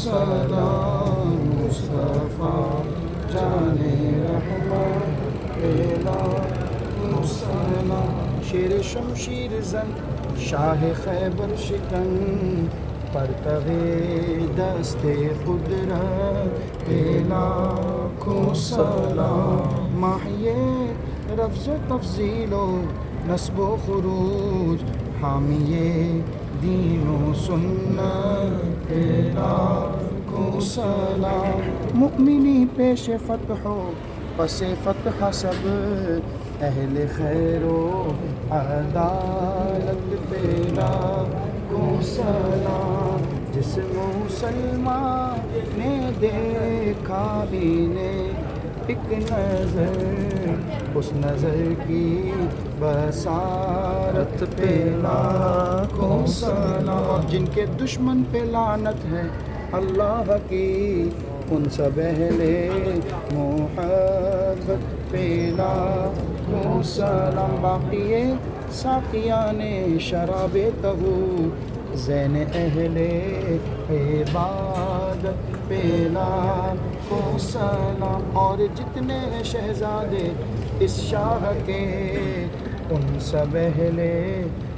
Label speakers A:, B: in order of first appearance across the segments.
A: سلام مصطفیٰ جانے رحمت لاکھوں سلام. شیر شمشیر زن شاہ خیبر شکن پرتو دست قدرت لاکھوں سلام. ماہیے رفض و تفضیل و نصب و خروج حامیے دین و سنت لاکھوں سلام. مؤمنی پیش فتح و پس فتح سب اہل خیر و عدالت پہ لاکھوں سلام. جس مسلمان نے دیکھا انہیں ایک نظر اس نظر کی بصارت پہ لاکھوں سلام. جن کے دشمن پہ لعنت ہے اللہ کی ان سب اہل محبت پہ لاکھوں سلام. باقی ساقیان شراب طہو زین اہل عبادت پہ لاکھوں سلام. اور جتنے شہزادے اس شاہ کے ان سب اہل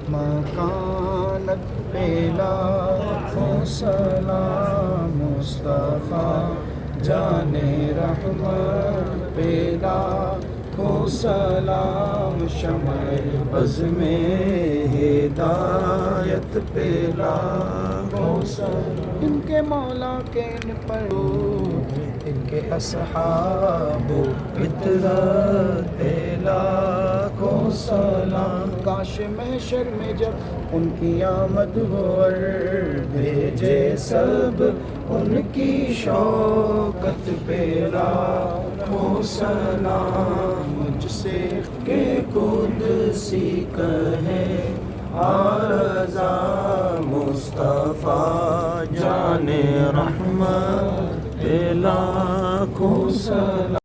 A: مکانت پہ لاکھوں سلام. مصطفیٰ جانے رحمت پہ لاکھوں سلام. شمع عزم ہدایت پہ لاکھوں سلام. ان کے مولا کے ان پر ان کے اصحاب فطرت پہ لاکھوں سلام. کاش محشر میں جب ان کی آمد ہو اور بھیجے سب ان کی شوکت پہ لاکھوں سلام. مجھ سے کہ قدسی کہے رضا مصطفیٰ جانے رحمت لاکھوں سلام.